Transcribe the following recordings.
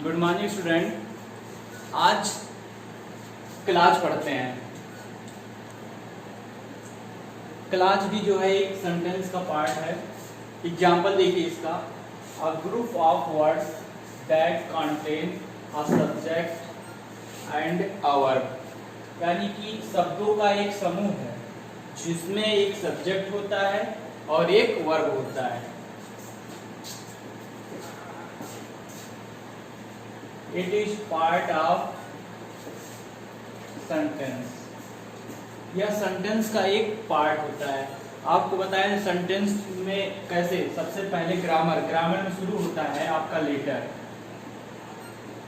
Good morning student. आज class पढ़ते हैं। क्लास भी जो है एक सेंटेंस का पार्ट है। एग्जाम्पल देखिए इसका, a group of words that contain a subject and a verb, यानी कि शब्दों का एक समूह है जिसमें एक सब्जेक्ट होता है और एक वर्ब होता है। It is part of sentence. यह सेंटेंस का एक पार्ट होता है। आपको बताएं सेंटेंस में कैसे। सबसे पहले ग्रामर में शुरू होता है आपका लेटर।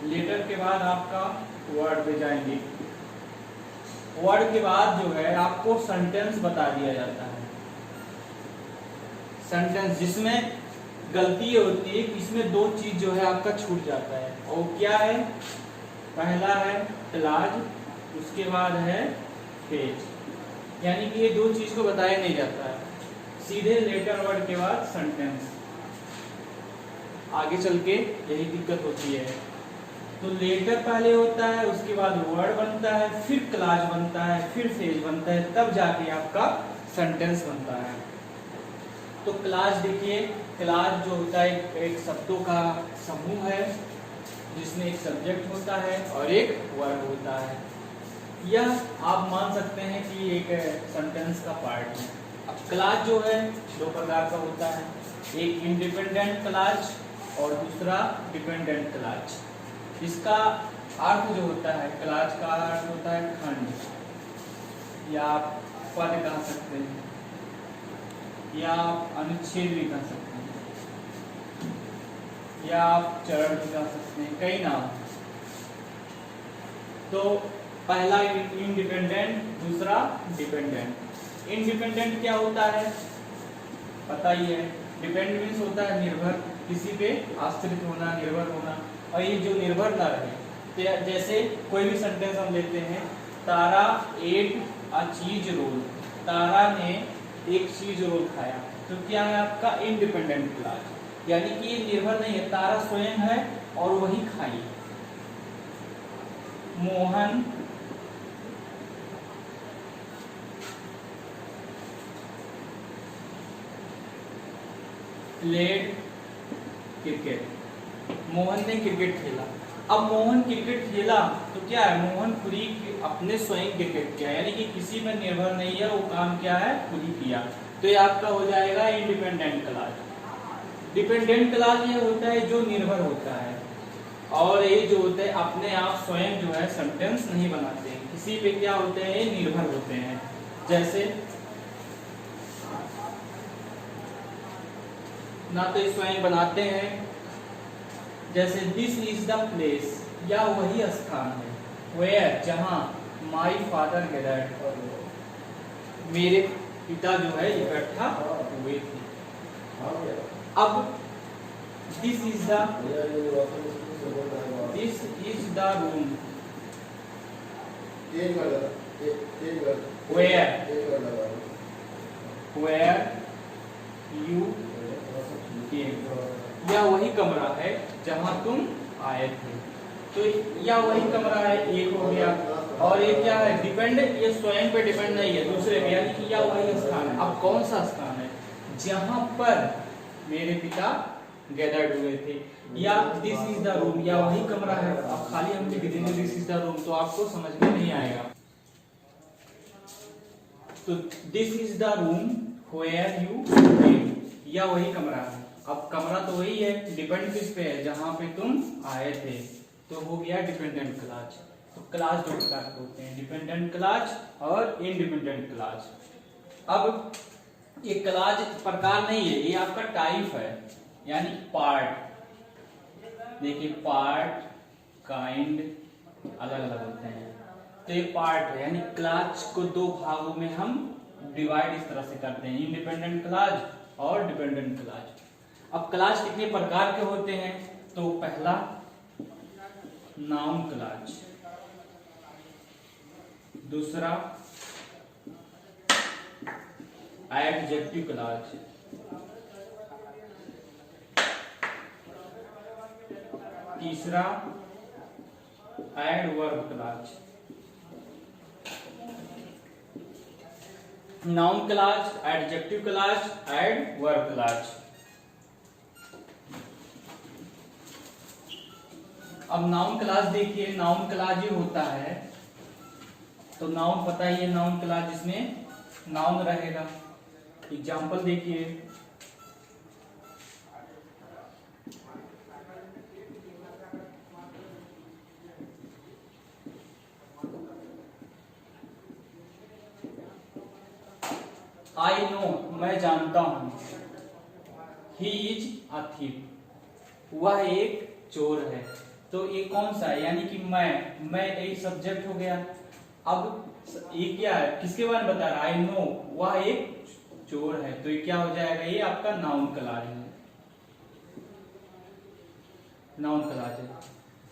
लेटर के बाद आपका वर्ड पे जाएंगे। वर्ड के बाद जो है आपको सेंटेंस बता दिया जाता है। सेंटेंस जिसमें गलती ये होती है कि इसमें दो चीज जो है आपका छूट जाता है, और क्या है? पहला है क्लाज, उसके बाद है पेज, यानी कि ये दो चीज को बताया नहीं जाता है। सीधे लेटर वर्ड के बाद सेंटेंस। आगे चल के यही दिक्कत होती है। तो लेटर पहले होता है, उसके बाद वर्ड बनता है, फिर क्लाज बनता है, फिर पेज बनता है, तब जाके आपका सेंटेंस बनता है। तो क्लाज देखिए, क्लाज जो होता है एक शब्दों का समूह है जिसमें एक सब्जेक्ट होता है और एक वर्ब होता है। यह आप मान सकते हैं कि एक सेंटेंस का पार्ट है। अब क्लाज जो है दो प्रकार का होता है, एक इंडिपेंडेंट क्लाज और दूसरा डिपेंडेंट क्लाज। इसका अर्थ जो होता है, क्लाज का अर्थ होता है खंड, या आप पद कह सकते हैं, या आप अनुच्छेद भी कह सकते हैं, या आप चरण भी कह सकते हैं, कई नाम। तो पहला इंडिपेंडेंट, दूसरा डिपेंडेंट। इंडिपेंडेंट क्या होता है पता ही है। डिपेंड मीन्स होता है निर्भर, किसी पे आश्रित होना, निर्भर होना। और ये जो निर्भर ना रहे, जैसे कोई भी सेंटेंस हम लेते हैं, तारा एट अ चीज रोल, तारा ने एक चीज रोल खाया, तो क्या है आपका इंडिपेंडेंट क्लाज, यानी कि ये निर्भर नहीं है, तारा स्वयं है और वही खाई। मोहन प्लेड क्रिकेट, मोहन ने क्रिकेट खेला। अब मोहन क्रिकेट खेला तो क्या है, मोहन खुद ही अपने स्वयं क्रिकेट किया, यानी कि किसी पर निर्भर नहीं है, वो काम क्या है खुद ही किया। तो ये आपका हो जाएगा इंडिपेंडेंट क्लाज। डिपेंडेंट क्लाज ये होता है जो निर्भर होता है, और ये जो होते हैं अपने आप स्वयं जो है सेंटेंस नहीं बनाते हैं, किसी पे क्या होते हैं, ये निर्भर होते हैं। जैसे ना तो ये स्वयं बनाते हैं, जैसे दिस इज द प्लेस, या वही स्थान है, वेयर जहां माई फादर गैदर्ड, मेरे पिता जो है इकट्ठा हुए थे। अब this is the room, where you came, या वही कमरा है जहां तुम आए थे। तो या वही कमरा है, एक हो गया। और ये क्या है, डिपेंड, ये स्वयं पे डिपेंड नहीं है, दूसरे पे, यानी कि या वही स्थान है। अब कौन सा स्थान है, जहां पर मेरे पिता गैदर्ड हुए थे। या दिस इज द रूम, या वही कमरा है। अब खाली हम लिख देंगे दिस इज द रूम तो आपको समझ में नहीं आएगा। तो this is the room where you came, या वही कमरा है। अब कमरा तो वही है, डिपेंड किस पे है, जहां पे तुम आए थे, तो हो गया डिपेंडेंट क्लाज। तो क्लाज दो प्रकार के होते हैं, डिपेंडेंट क्लाज और इंडिपेंडेंट क्लाज। अब ये क्लाज प्रकार नहीं है, ये आपका टाइप है, यानी पार्ट। देखिए पार्ट, काइंड अलग अलग होते हैं। तो ये पार्ट है, यानी क्लाज को दो भागों में हम डिवाइड इस तरह से करते हैं, इंडिपेंडेंट क्लाज और डिपेंडेंट क्लाज। अब क्लाज कितने प्रकार के होते हैं, तो पहला नाउन क्लाज, दूसरा एडजेक्टिव क्लाज, तीसरा add verb clause. Noun clause, adjective clause, add verb clause. अब नाउन क्लॉज देखिए, नाउन क्लॉज ही होता है तो नाउन पता ही है, नाउन क्लॉज जिसमें नाउन रहेगा। एग्जांपल देखिए, आई नो, मैं जानता हूं। ही इज अ थीफ, वह एक चोर है। तो ये कौन सा है, यानी कि मैं एक सब्जेक्ट हो गया। अब ये क्या है, किसके बारे में बता रहा है, आई नो वह एक चोर है, तो ये क्या हो जाएगा, ये आपका नाउन क्लॉज है, नाउन क्लॉज है।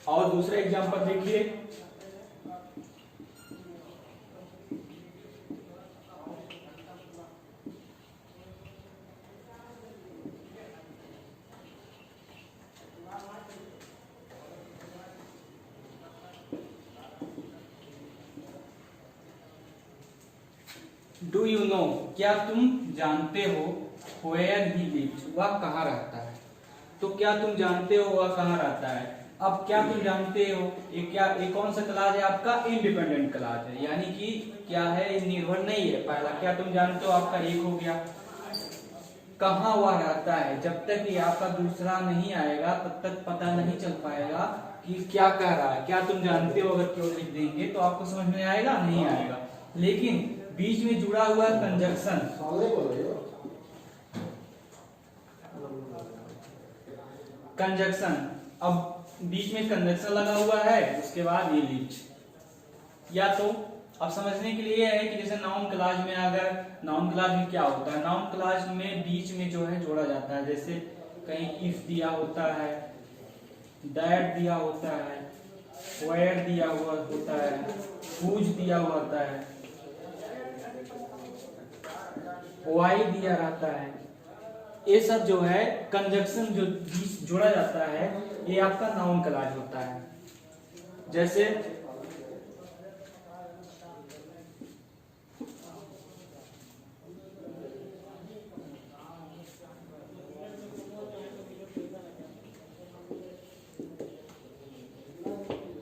और दूसरा एग्जांपल देखिए, डू यू नो, क्या तुम जानते हो, वेयर ही लिव्स, वह कहाँ रहता है। तो क्या तुम जानते हो वह कहाँ रहता है। अब क्या तुम जानते हो, ये कौन सा क्लॉज है आपका, इंडिपेंडेंट क्लॉज है, यानी कि क्या है, निर्भर नहीं है। पहला क्या तुम जानते हो आपका एक हो गया, कहाँ वह रहता है, जब तक ये आपका दूसरा नहीं आएगा तब तक पता नहीं चल पाएगा कि क्या कह रहा है। क्या तुम जानते हो अगर क्यों लिख देंगे तो आपको समझ में आएगा, नहीं आएगा। लेकिन बीच में जुड़ा हुआ कंजक्शन, कंजक्शन, अब बीच में कंजक्शन लगा हुआ है, उसके बाद ये लिव्स। या तो अब समझने के लिए है कि जैसे नाउन क्लॉज में, अगर नाउन क्लॉज में क्या होता है, नाउन क्लॉज में बीच में जो है जोड़ा जाता है, जैसे कहीं इफ दिया होता है, दैट दिया होता है, वेयर दिया हुआ होता है, हुज दिया हुआ होता है, वाई दिया रहता है। ये सब जो है कंजक्शन जो बीच जोड़ा जाता है, ये आपका नाउन क्लॉज होता है। जैसे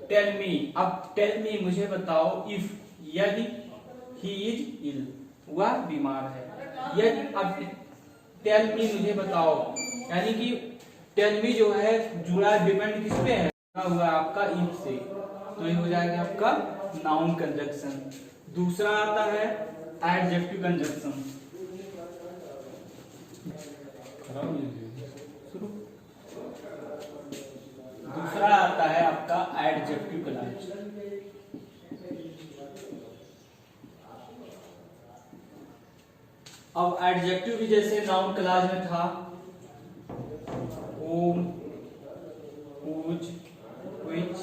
टेल मी, अब टेल मी मुझे बताओ, इफ, यदि ही इज इल, वह बीमार है। यदि, अब टेल मी मुझे बताओ, यानी कि टेल मी जो है जुड़ा डिपेंड किस पे है, हुआ आपका इफ से, तो ये हो जाएगा आपका नाउन कंजक्शन। दूसरा आता है एडजेक्टिव कंजक्शन। दूसरा आता है आपका एडजेक्टिव क्लॉज। अब एडजेक्टिव भी जैसे नाउन क्लॉज में था, whom, whose, which,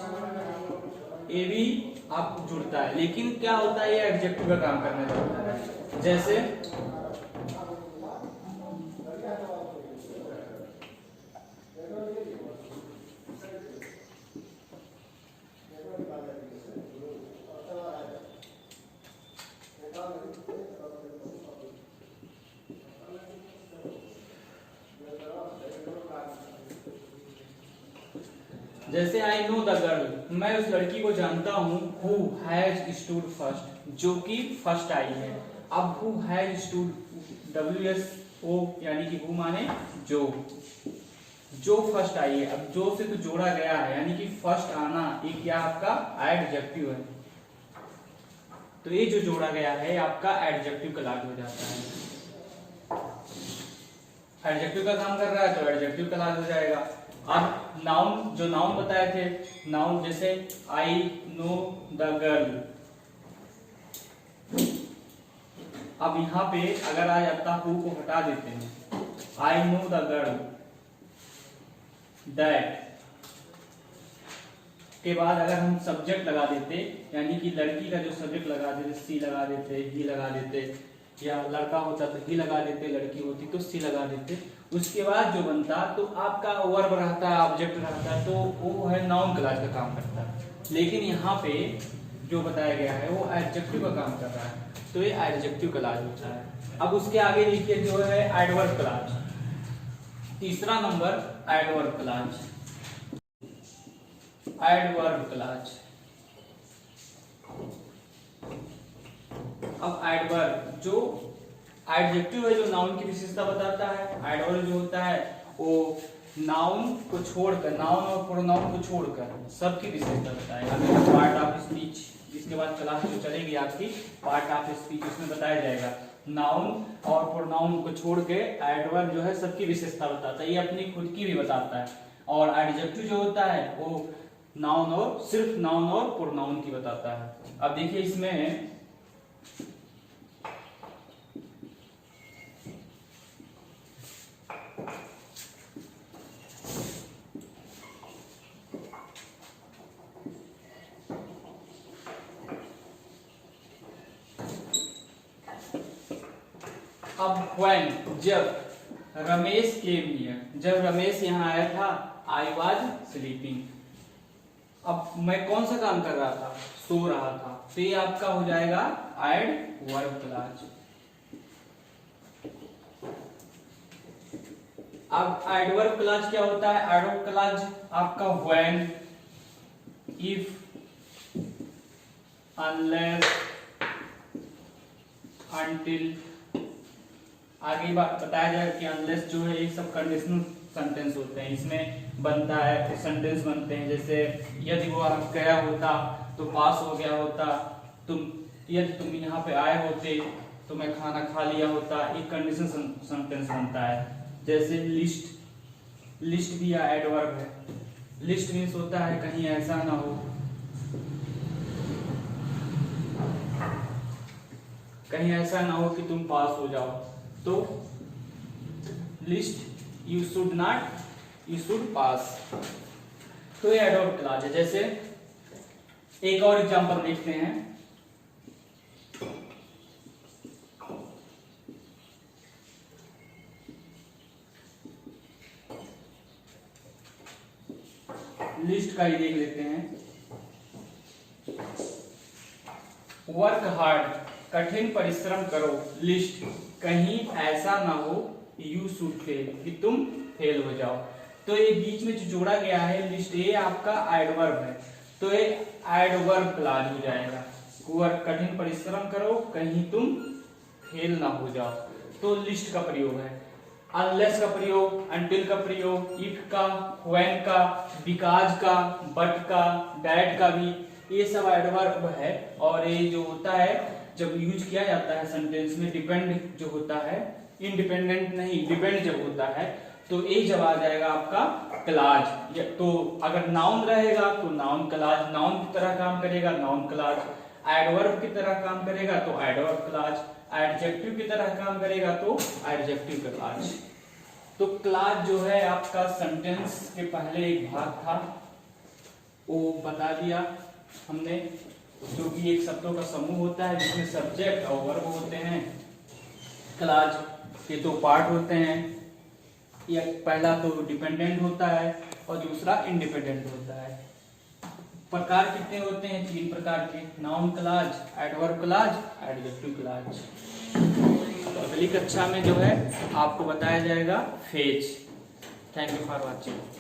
ये भी आप जुड़ता है, लेकिन क्या होता है, ये एडजेक्टिव का काम करने लगता है। जैसे जैसे आई नो द गर्ल, मैं उस लड़की को जानता हूँ, हु हैज स्टूड फर्स्ट, जो कि फर्स्ट आई है। अब हु हैज स्टूड, WSO, यानी कि हु माने जो, जो फर्स्ट आई है। अब जो से तो जोड़ा गया है, यानी कि फर्स्ट आना, ये क्या आपका एडजेक्टिव है, तो ये जो जोड़ा गया है आपका एडजेक्टिव क्लॉज हो जाता है। एडजेक्टिव का काम कर रहा है तो एडजेक्टिव क्लॉज हो जाएगा। अब नाउन, जो नाउन बताए थे, नाउन जैसे आई नो द गर्ल, अब यहां पे अगर आ जाता हु को हटा देते हैं, I know the girl that के बाद अगर हम सब्जेक्ट लगा देते, यानी कि लड़की का जो सब्जेक्ट लगा देते, सी लगा देते, ही लगा देते, या लड़का होता तो ही लगा देते, लड़की होती तो सी लगा देते, उसके बाद जो बनता तो आपका वर्ब रहता है, ऑब्जेक्ट रहता है, तो वो है नाउन क्लॉज का काम करता है। लेकिन यहाँ पे जो बताया गया है वो एडजेक्टिव का काम कर रहा है, तो ये एडजेक्टिव क्लॉज होता है। अब उसके आगे लिखिए जो है एडवर्ब क्लॉज। तीसरा number adverb clause. Adverb clause. अब एडवर्ब जो एडजेक्टिव है, जो नाउन की विशेषता बताता है। एडवर्ब जो होता है वो नाउन को छोड़कर, नाउन और प्रोनाउन को छोड़कर सबकी विशेषता बताएगा। पार्ट ऑफ स्पीच, इसके बाद क्लास जो चलेगी आपकी पार्ट ऑफ स्पीच, उसमें बताया जाएगा नाउन और प्रोनाउन को छोड़ के एडवर्ब जो है सबकी विशेषता बताता है, ये अपनी खुद की भी बताता है। और एडजेक्टिव जो होता है वो नाउन और सिर्फ नाउन और प्रोनाउन की बताता है। अब देखिए इसमें अब when, जब रमेश केम हियर, जब रमेश यहाँ आया था, आई वॉज स्लीपिंग। अब मैं कौन सा काम कर रहा था, सो रहा था, तो ये आपका हो जाएगा एडवर्ब क्लॉज। अब एडवर्ब क्लॉज क्या होता है, एडवर्ब क्लॉज आपका when, if, unless, until, आगे बात बताया जाएगा कि अनलेस जो है ये सब कंडीशनल सेंटेंस होते हैं, इसमें बनता है सेंटेंस बनते हैं। जैसे यदि वो गया होता तो पास हो गया होता, यदि तुम यहाँ पे आए होते तो मैं खाना खा लिया होता, एक कंडीशन सेंटेंस बनता है। जैसे लिस्ट, लिस्ट भी एडवर्ब है। लिस्ट मीन्स होता है कहीं ऐसा ना हो, कहीं ऐसा ना हो कि तुम पास हो जाओ, तो list you should not, you should pass, तो ये एडवर्ब क्लॉज है। जैसे एक और एग्जांपल देखते हैं। लिस्ट का ही देख लेते हैं। वर्क हार्ड, कठिन परिश्रम करो, लिस्ट, कहीं ऐसा ना हो यू शुड फेल, कि तुम फेल हो जाओ। तो ये बीच में जो जोड़ा गया है लिस्ट, ये आपका एडवर्ब है, तो ये एडवर्ब क्लॉज हो जाएगा। वर्क, कठिन परिश्रम करो, कहीं तुम फेल ना हो जाओ, तो लिस्ट का प्रयोग है। अनलेस का प्रयोग, अनटिल का प्रयोग, इफ का, व्हेन का, बिकॉज का, बट का, दैट का भी, ये सब एडवर्ब है। और ये जो होता है जब यूज किया जाता है सेंटेंस में, डिपेंड जो होता है, इंडिपेंडेंट नहीं, डिपेंड जब होता है, तो ये जब आ जाएगा आपका क्लॉज। तो अगर नाउन रहेगा तो नाउन क्लॉज, नाउन की तरह काम करेगा नाउन क्लॉज, एडवर्ब की तरह काम करेगा तो एडवर्ब क्लॉज, एडजेक्टिव की तरह काम करेगा तो एडजेक्टिव क्लॉज। तो क्लॉज जो है आपका सेंटेंस के पहले एक भाग था, वो बता दिया हमने, जो कि एक शब्दों का समूह होता है जिसमें सब्जेक्ट और वर्ब होते हैं। क्लॉज के दो पार्ट होते हैं, एक पहला तो डिपेंडेंट होता है और दूसरा इंडिपेंडेंट होता है। प्रकार कितने होते हैं, 3 प्रकार के, noun clause, adverb clause, adjective clause. तो अगली कक्षा में जो है आपको बताया जाएगा phase. Thank you for watching.